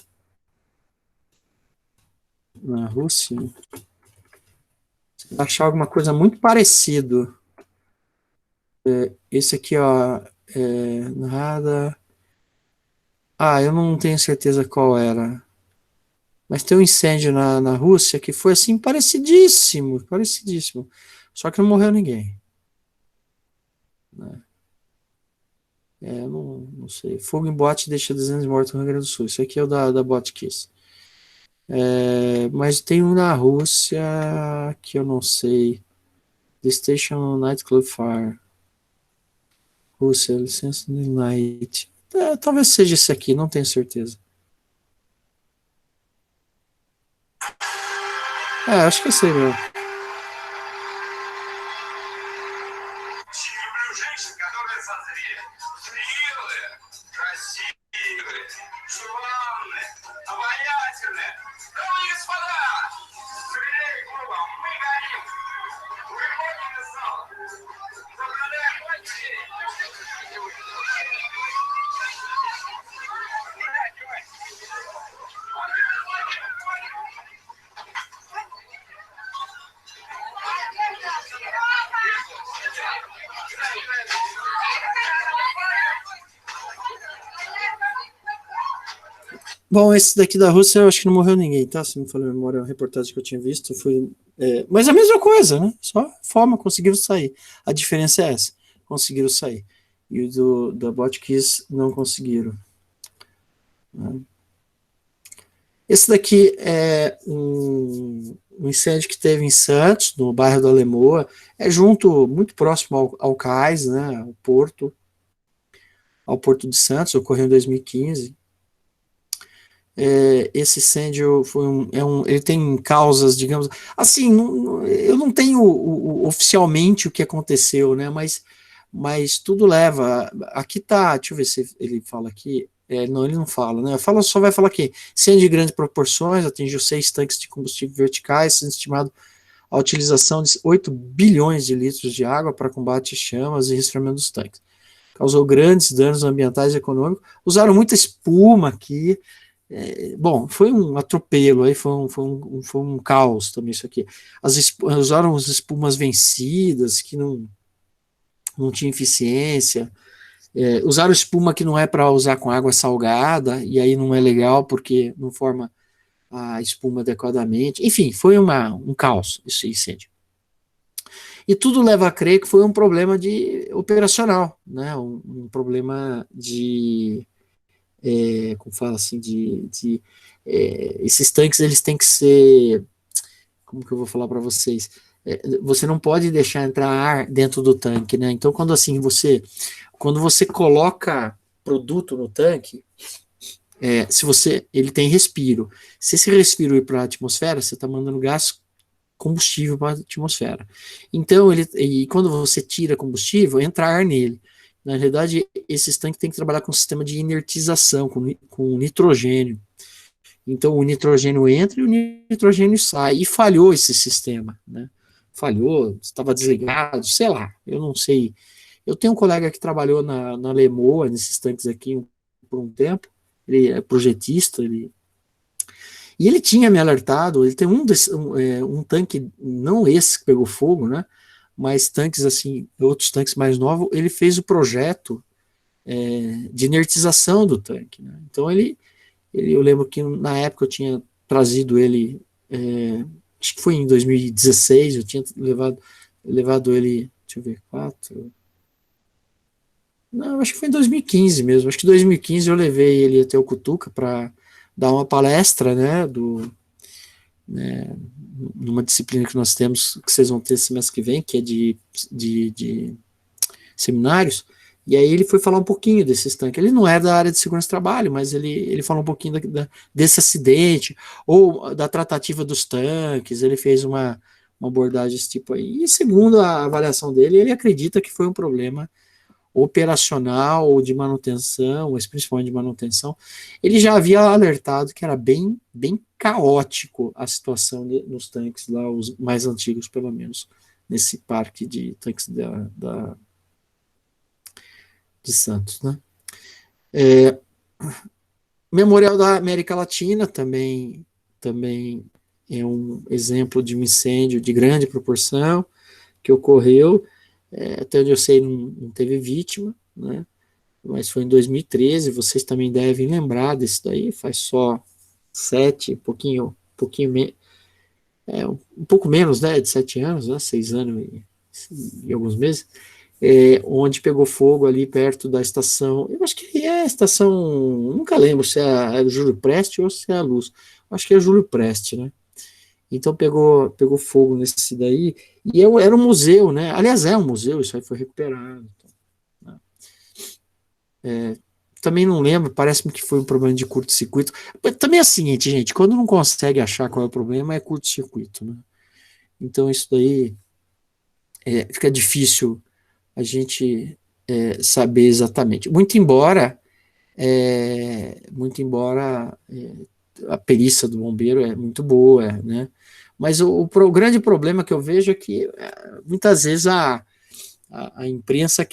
você vai achar alguma coisa muito parecido. Esse aqui, ó, nada. Eu não tenho certeza qual era. Mas tem um incêndio na Rússia que foi assim parecidíssimo. Só que não morreu ninguém. Né? Não sei. Fogo em boate deixa 200 mortos no Rio Grande do Sul. Isso aqui é o da Boate Kiss. Mas tem um na Rússia que eu não sei. The Station Nightclub Fire. Rússia, licença de night. Talvez seja esse aqui, não tenho certeza. Acho que é esse aí mesmo. зрелые, красивые, желанные, обаятельные. Дамы и господа, стреляй клубом, мы горим. Выходим из зала. Поздравляем гостей. Bom, esse daqui da Rússia eu acho que não morreu ninguém, tá? Se me falou a memória, é uma reportagem que eu tinha visto. Foi, mas a mesma coisa, né? Só a forma, conseguiram sair. A diferença é essa, conseguiram sair. E o da Botkiss não conseguiram. Né? Esse daqui é um incêndio que teve em Santos, no bairro da Lemoa, muito próximo ao cais, né? Ao porto de Santos, ocorreu em 2015. Esse incêndio ele tem causas, digamos, assim, eu não tenho oficialmente o que aconteceu, né, mas tudo leva, aqui tá, deixa eu ver se ele fala aqui, não, ele não fala, né, só vai falar aqui, incêndio de grandes proporções, atingiu 6 tanques de combustível verticais, sendo estimado a utilização de 8 bilhões de litros de água para combate a chamas e resfriamento dos tanques, causou grandes danos ambientais e econômicos, usaram muita espuma aqui. Bom, foi um atropelo, aí foi um caos também isso aqui. Usaram as espumas vencidas, que não tinha eficiência, usaram espuma que não é para usar com água salgada, e aí não é legal porque não forma a espuma adequadamente. Enfim, foi um caos esse incêndio. E tudo leva a crer que foi um problema operacional, né? Um problema como fala assim, esses tanques, eles têm que ser, como que eu vou falar para vocês, você não pode deixar entrar ar dentro do tanque, né, então quando você coloca produto no tanque, ele tem respiro, se esse respiro ir para a atmosfera, você está mandando gás combustível para a atmosfera, então e quando você tira combustível, entra ar nele. Na realidade, esses tanques têm que trabalhar com um sistema de inertização, com nitrogênio. Então, o nitrogênio entra e o nitrogênio sai. E falhou esse sistema, né? Falhou, estava desligado, sei lá, eu não sei. Eu tenho um colega que trabalhou na Lemoa, nesses tanques aqui, por um tempo. Ele é projetista, e ele tinha me alertado, ele tem um tanque, não esse que pegou fogo, né? Mas tanques assim, outros tanques mais novos, ele fez o projeto de inertização do tanque, né? Então eu lembro que na época eu tinha trazido ele, acho que foi em 2016, eu tinha levado ele, deixa eu ver, não, acho que foi em 2015 mesmo, acho que em 2015 eu levei ele até o Cutuca para dar uma palestra, né, numa disciplina que nós temos, que vocês vão ter semestre que vem, que é de seminários, e aí ele foi falar um pouquinho desses tanques. Ele não é da área de segurança do trabalho, mas ele falou um pouquinho desse acidente, ou da tratativa dos tanques, ele fez uma abordagem desse tipo aí, e segundo a avaliação dele, ele acredita que foi um problema operacional ou de manutenção, mas principalmente de manutenção. Ele já havia alertado que era bem caótico a situação nos tanques lá, os mais antigos pelo menos, nesse parque de tanques de Santos, né? Memorial da América Latina também é um exemplo de um incêndio de grande proporção que ocorreu. Até onde eu sei, não teve vítima, né? Mas foi em 2013, vocês também devem lembrar desse daí, faz só um pouco menos, né, de 7 anos, né, 6 anos e alguns meses, onde pegou fogo ali perto da estação, eu acho que é a estação, nunca lembro se é Júlio Preste ou se é a Luz, acho que é Júlio Preste, né? Então pegou fogo nesse daí, e era um museu, né? Aliás, é um museu, isso aí foi recuperado. Então, né? Também não lembro, parece-me que foi um problema de curto-circuito. Também é o seguinte, gente, quando não consegue achar qual é o problema, é curto-circuito, né? Então isso daí fica difícil a gente saber exatamente. Muito embora a perícia do bombeiro é muito boa, né? Mas o grande problema que eu vejo é que muitas vezes a imprensa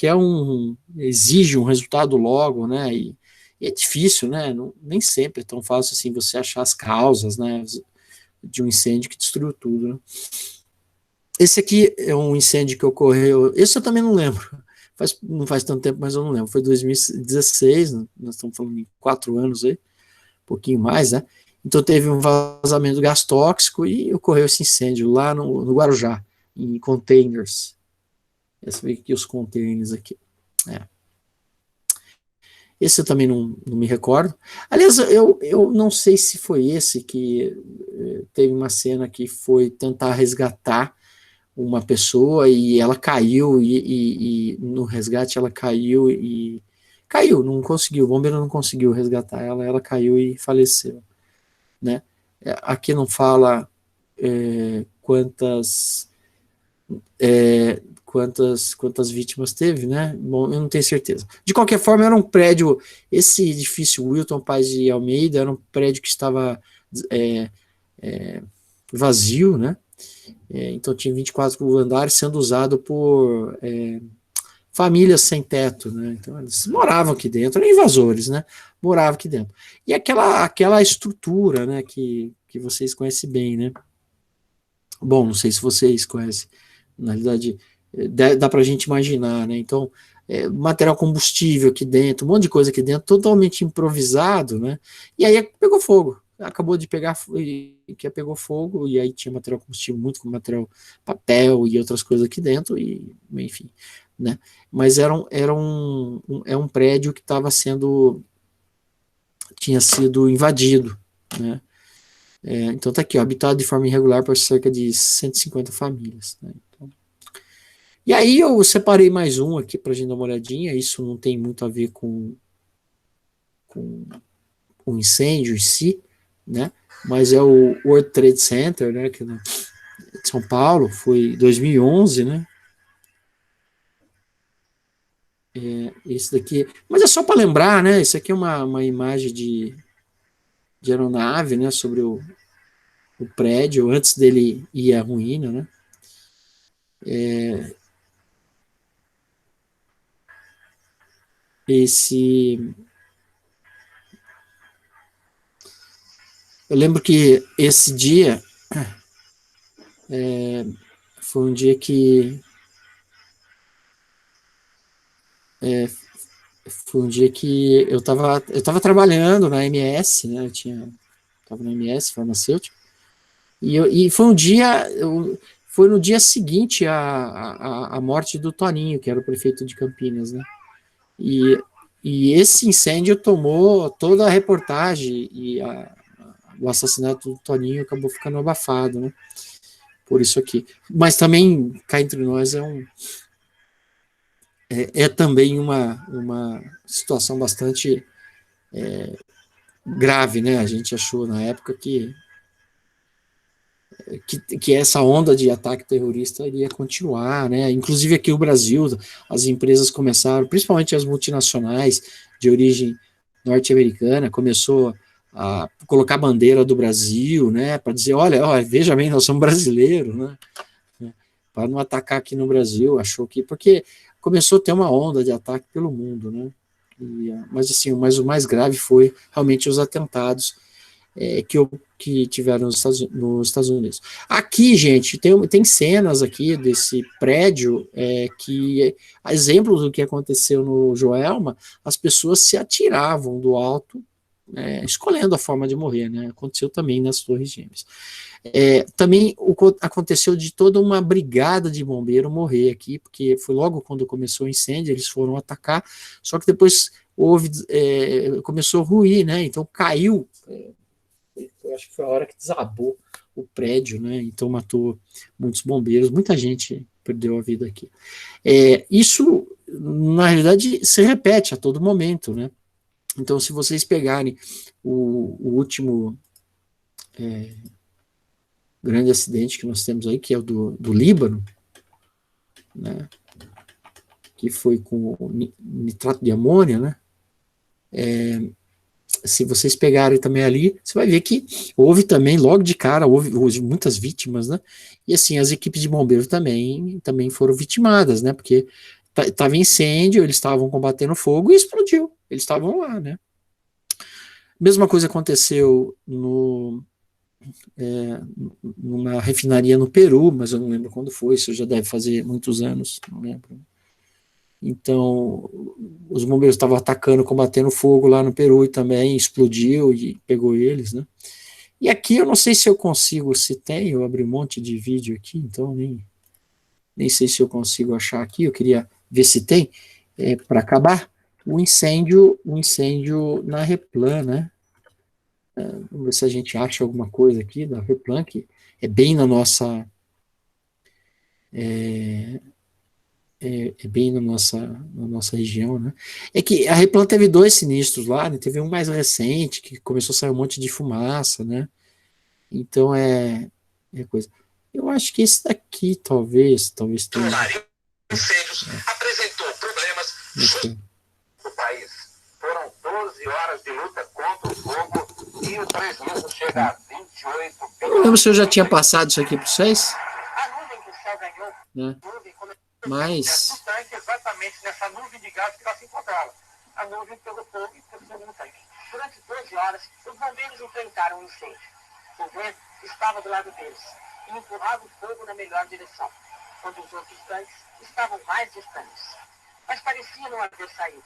exige um resultado logo, né? E é difícil, né? Nem sempre é tão fácil assim você achar as causas, né? De um incêndio que destruiu tudo, né? Esse aqui é um incêndio que ocorreu. Esse eu também não lembro. Não faz tanto tempo, mas eu não lembro. Foi 2016, nós estamos falando de 4 anos aí, um pouquinho mais, né? Então teve um vazamento de gás tóxico e ocorreu esse incêndio lá no Guarujá, em containers. Esse veio aqui, os containers aqui. Esse eu também não me recordo. Aliás, eu não sei se foi esse que teve uma cena que foi tentar resgatar uma pessoa e ela caiu e no resgate ela caiu, não conseguiu, o bombeiro não conseguiu resgatar ela caiu e faleceu, né? Aqui não fala quantas vítimas teve, né? Bom, eu não tenho certeza. De qualquer forma, era um prédio, esse edifício Wilton Paz de Almeida era um prédio que estava vazio, né? Então tinha 24 andares sendo usado por famílias sem teto, né? Então eles moravam aqui dentro, eram invasores, né? Moravam aqui dentro. E aquela estrutura, né? Que vocês conhecem bem, né? Bom, não sei se vocês conhecem. Na realidade, dá para a gente imaginar, né? Então, material combustível aqui dentro, um monte de coisa aqui dentro, totalmente improvisado, né? E aí pegou fogo. Acabou de pegar, que pegou fogo, e aí tinha material combustível, muito com material papel e outras coisas aqui dentro, e enfim, né? Mas era um prédio que tinha sido invadido, né? Então tá aqui, ó, habitado de forma irregular por cerca de 150 famílias, né? Então, e aí eu separei mais um aqui para a gente dar uma olhadinha. Isso não tem muito a ver com o incêndio em si, né? Mas é o World Trade Center, né? Que de São Paulo, foi 2011, né? Esse daqui, mas é só para lembrar, né? Isso aqui é uma imagem de aeronave, né? Sobre o prédio antes dele ir à ruína, né? Eu lembro que esse dia foi um dia que eu estava trabalhando na MS, né? Estava na MS farmacêutico, e foi no dia seguinte à morte do Toninho, que era o prefeito de Campinas, né? E esse incêndio tomou toda a reportagem e o assassinato do Toninho acabou ficando abafado, né? Por isso aqui. Mas também, cá entre nós, é também uma situação bastante grave, né? A gente achou na época que essa onda de ataque terrorista iria continuar, né? Inclusive aqui no Brasil, as empresas começaram, principalmente as multinacionais de origem norte-americana, começou a colocar a bandeira do Brasil, né? Para dizer, olha, veja bem, nós somos brasileiros, né? Para não atacar aqui no Brasil, porque começou a ter uma onda de ataque pelo mundo, né? Mas o mais grave foi realmente os atentados que tiveram nos Estados Unidos. Aqui, gente, tem cenas aqui desse prédio que, a exemplo do que aconteceu no Joelma, as pessoas se atiravam do alto, escolhendo a forma de morrer, né? Aconteceu também nas Torres Gêmeas. Também aconteceu de toda uma brigada de bombeiro morrer aqui, porque foi logo quando começou o incêndio, eles foram atacar, só que depois começou a ruir, né? Então caiu. Eu acho que foi a hora que desabou o prédio, né? Então matou muitos bombeiros, muita gente perdeu a vida aqui. Isso, na realidade, se repete a todo momento, né? Então, se vocês pegarem o último grande acidente que nós temos aí, que é o do Líbano, né? que foi com nitrato de amônia, né? Se vocês pegarem também ali, você vai ver que houve também, logo de cara, houve muitas vítimas, né? E assim, as equipes de bombeiros também foram vitimadas, né? Porque estava incêndio, eles estavam combatendo fogo e explodiu. Eles estavam lá, né? Mesma coisa aconteceu numa refinaria no Peru, mas eu não lembro quando foi, isso já deve fazer muitos anos, não lembro. Então, os bombeiros estavam atacando, combatendo fogo lá no Peru e também explodiu e pegou eles, né? E aqui eu não sei se eu consigo, se tem, eu abri um monte de vídeo aqui, então nem sei se eu consigo achar aqui, eu queria ver se tem, para acabar, o incêndio na Replan, né? Vamos ver se a gente acha alguma coisa aqui da Replan, que é bem na nossa... bem na nossa região, né? É que a Replan teve 2 sinistros lá, né? Teve um mais recente, que começou a sair um monte de fumaça, né? Então é coisa. Eu acho que esse daqui talvez tenha. Incêndios apresentou problemas no país. Foram 12 horas de luta contra o fogo e o prejuízo chega a 28 bilhões. Eu não lembro se eu já tinha passado isso aqui para vocês, A nuvem que o céu ganhou, né? mas Mas exatamente nessa nuvem de gás que ela se encontrava. A nuvem pegou fogo e cresceu no tanque. Durante 12 horas, os bombeiros enfrentaram o incêndio. O vento estava do lado deles e empurrava o fogo na melhor direção, quando os outros tanques estavam mais distantes. Mas parecia não haver saída.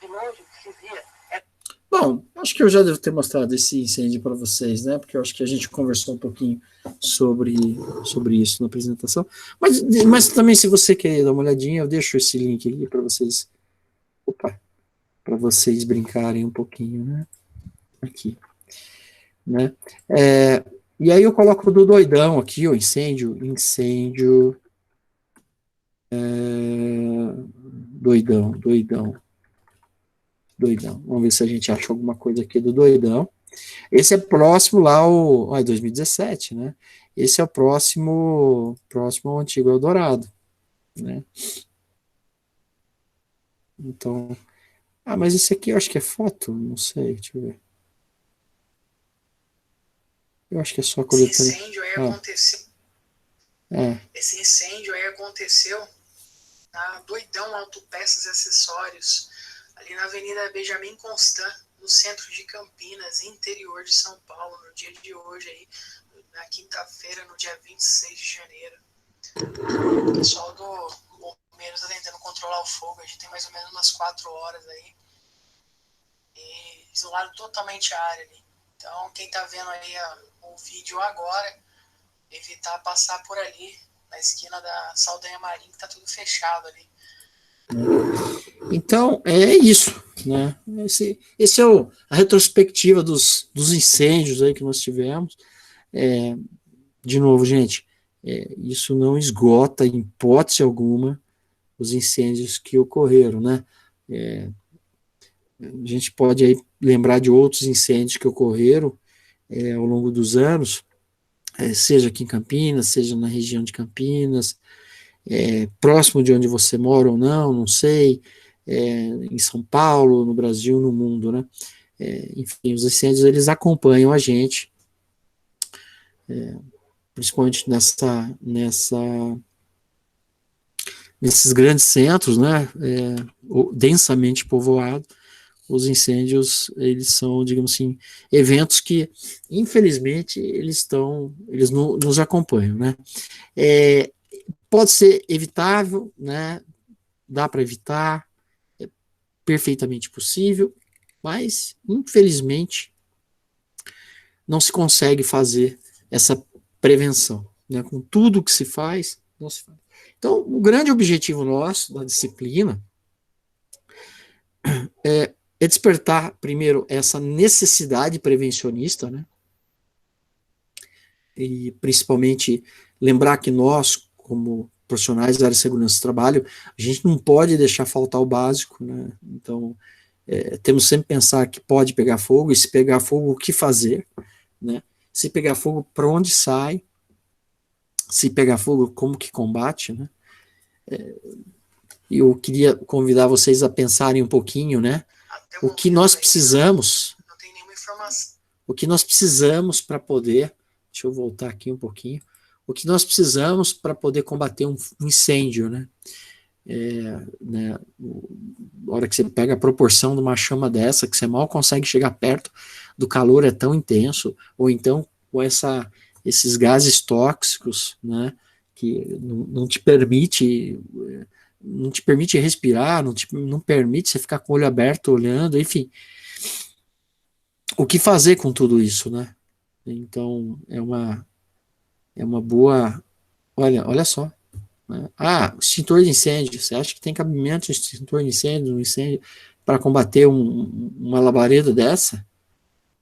De longe, o que se via é... Bom, acho que eu já devo ter mostrado esse incêndio para vocês, né? Porque eu acho que a gente conversou um pouquinho sobre isso na apresentação. Mas também, se você quer dar uma olhadinha, eu deixo esse link aqui para vocês. Para vocês brincarem um pouquinho, né? Aqui, né? E aí eu coloco do doidão aqui, o incêndio. Doidão. Vamos ver se a gente acha alguma coisa aqui do doidão. Esse é próximo lá ao 2017, né? Esse é o próximo ao antigo Eldorado, né? Então, mas esse aqui eu acho que é foto, não sei, deixa eu ver. Eu acho que é só coletando. Esse incêndio aí aconteceu. Esse incêndio aí aconteceu na Doidão Autopeças e Acessórios, ali na Avenida Benjamin Constant, no centro de Campinas, interior de São Paulo, no dia de hoje aí, na quinta-feira, no dia 26 de janeiro. O pessoal do Bombeiros está tentando controlar o fogo, a gente tem mais ou menos umas 4 horas aí, e isolaram totalmente a área ali. Então, quem está vendo aí o vídeo agora, evitar passar por ali, na esquina da Saldanha Marim, que está tudo fechado ali. Então, é isso, né? Esse é a retrospectiva dos incêndios aí que nós tivemos. De novo, gente, isso não esgota, em hipótese alguma, os incêndios que ocorreram, né? A gente pode aí lembrar de outros incêndios que ocorreram ao longo dos anos, seja aqui em Campinas, seja na região de Campinas, próximo de onde você mora ou não sei, em São Paulo, no Brasil, no mundo, né? Enfim, os incêndios, eles acompanham a gente, principalmente nesses grandes centros, né? Densamente povoados. Os incêndios, eles são, digamos assim, eventos que, infelizmente, eles nos acompanham, né? Pode ser evitável, né? Dá para evitar, é perfeitamente possível, mas, infelizmente, não se consegue fazer essa prevenção, né? Com tudo que se faz, não se faz. Então, o grande objetivo nosso, da disciplina, é despertar, primeiro, essa necessidade prevencionista, né? E, principalmente, lembrar que nós, como profissionais da área de segurança do trabalho, a gente não pode deixar faltar o básico, né? Então, temos sempre que pensar que pode pegar fogo, e se pegar fogo, o que fazer, né? Se pegar fogo, para onde sai? Se pegar fogo, como que combate, né? eu queria convidar vocês a pensarem um pouquinho, né? O que nós precisamos, Não tem nenhuma informação. o que nós precisamos para poder, deixa eu voltar aqui um pouquinho, o que nós precisamos para poder combater um incêndio, né? A hora que você pega a proporção de uma chama dessa, que você mal consegue chegar perto do calor, é tão intenso, ou então com esses gases tóxicos, né, que não te permite respirar, não permite você ficar com o olho aberto olhando, enfim. O que fazer com tudo isso, né? Então, é uma boa... Olha só. Né? Extintor de incêndio. Você acha que tem cabimento de extintor de incêndio, um incêndio para combater uma labareda dessa?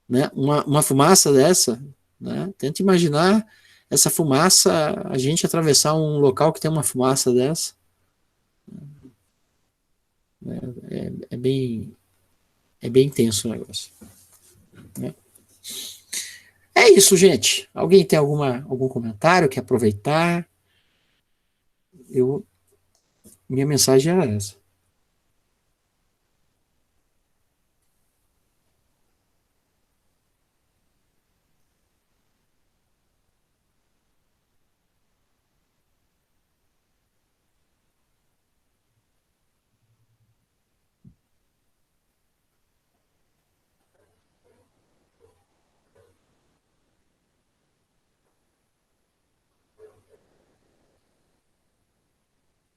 Né? Uma fumaça dessa? Né? Tenta imaginar essa fumaça, a gente atravessar um local que tem uma fumaça dessa. É bem intenso o negócio. Né? É isso, gente. Alguém tem algum comentário? Quer aproveitar? Minha mensagem era essa.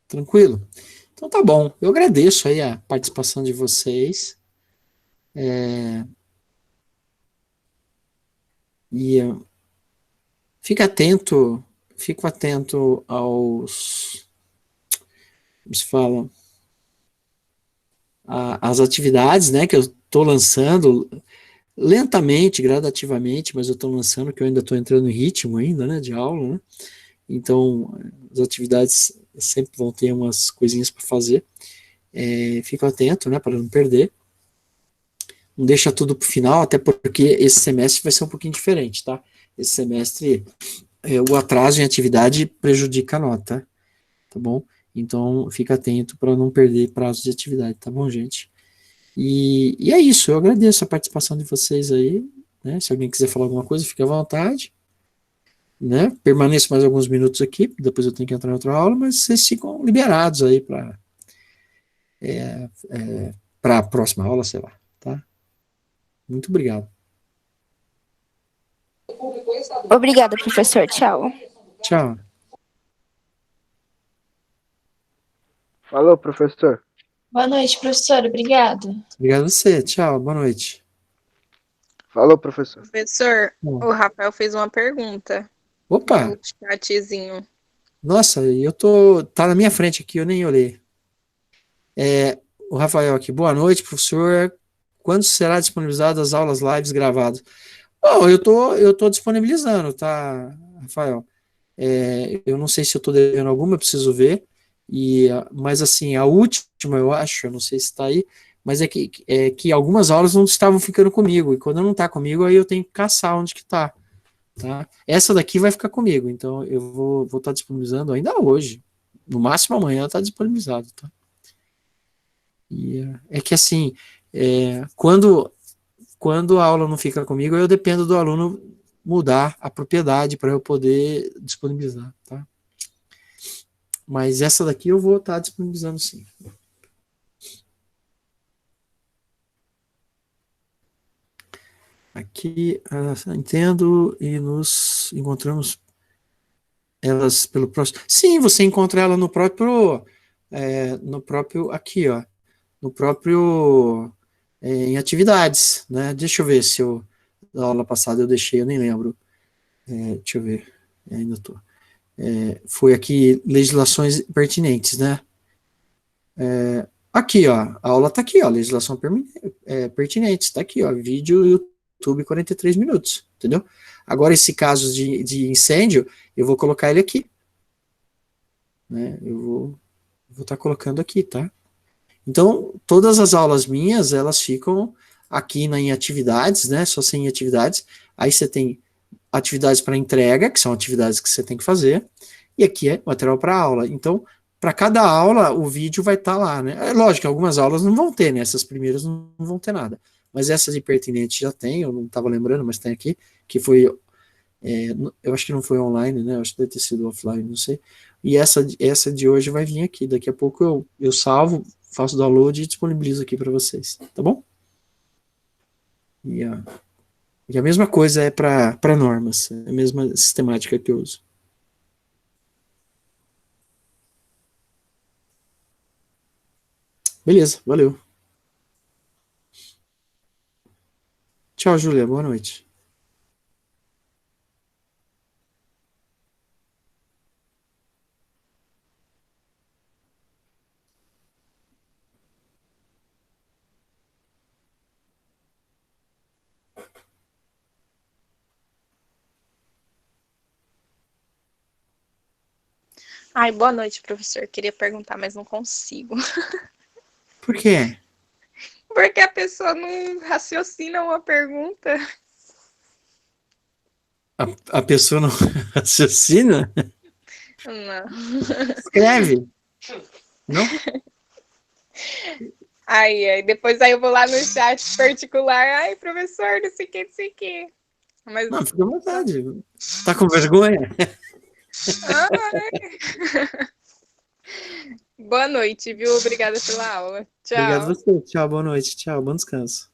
Tranquilo? Então tá bom. Eu agradeço aí a participação de vocês. Fico atento aos, como se fala, às atividades, né, que eu estou lançando lentamente, gradativamente, mas eu estou lançando, que eu ainda estou entrando em ritmo ainda, né, de aula, né? Então, as atividades sempre vão ter umas coisinhas para fazer. Fico atento, né, para não perder. Não deixa tudo para o final, até porque esse semestre vai ser um pouquinho diferente, tá? Esse semestre, o atraso em atividade prejudica a nota, tá bom? Então, fica atento para não perder prazo de atividade, tá bom, gente? E é isso, eu agradeço a participação de vocês aí, né? Se alguém quiser falar alguma coisa, fique à vontade, né? Permaneço mais alguns minutos aqui, depois eu tenho que entrar em outra aula, mas vocês ficam liberados aí para a próxima aula, sei lá, tá? Muito obrigado. Obrigada, professor. Tchau. Tchau. Falou, professor. Boa noite, professor. Obrigada. Obrigado a você. Tchau. Boa noite. Falou, professor. Professor, Bom. o Rafael fez uma pergunta. Opa! No chatzinho. Nossa, tá na minha frente aqui, eu nem olhei. O Rafael aqui. Boa noite, professor. Quando será disponibilizado as aulas lives gravadas? Bom, eu tô disponibilizando, tá, Rafael? Eu não sei se eu tô devendo alguma, eu preciso ver. Mas assim, a última, eu acho, eu não sei se está aí, mas é que algumas aulas não estavam ficando comigo, e quando não está comigo, aí eu tenho que caçar onde que tá? Essa daqui vai ficar comigo, então eu vou estar disponibilizando ainda hoje, no máximo amanhã está disponibilizado, tá? E é que assim, quando a aula não fica comigo, eu dependo do aluno mudar a propriedade para eu poder disponibilizar, tá? Mas essa daqui eu vou estar disponibilizando sim. Aqui, entendo, e nos encontramos elas pelo próximo... Sim, você encontra ela no próprio, aqui, ó, no próprio, em atividades, né? Deixa eu ver se na aula passada eu deixei, eu nem lembro. Deixa eu ver, ainda estou. Foi aqui, legislações pertinentes, né? Aqui, ó, a aula está aqui, ó, legislação pertinente, está aqui, ó, vídeo YouTube 43 minutos, entendeu? Agora, esse caso de incêndio, eu vou colocar ele aqui, né? Eu vou estar colocando aqui, tá? Então, todas as aulas minhas, elas ficam aqui em atividades, né? Só sem atividades. Aí você tem atividades para entrega, que são atividades que você tem que fazer, e aqui é material para aula. Então, para cada aula o vídeo vai estar lá, né? É lógico que algumas aulas não vão ter, né? Essas primeiras não vão ter nada. Mas essas de pertinente já tem, eu não estava lembrando, mas tem aqui, que foi, eu acho que não foi online, né? Eu acho que deve ter sido offline, não sei. E essa de hoje vai vir aqui. Daqui a pouco eu salvo, faço download e disponibilizo aqui para vocês, tá bom? E a mesma coisa é para normas, é a mesma sistemática que eu uso. Beleza, valeu. Tchau, Júlia, boa noite. Ai, boa noite, professor. Queria perguntar, mas não consigo. Por quê? Porque a pessoa não raciocina uma pergunta. A pessoa não raciocina? Não. Escreve. Não? Ai, depois eu vou lá no chat particular. Ai, professor, não sei o que, não sei o que. Mas... Não, fica à vontade. Tá com vergonha? Boa noite, viu? Obrigada pela aula. Tchau. Obrigado a você. Tchau, boa noite. Tchau, bom descanso.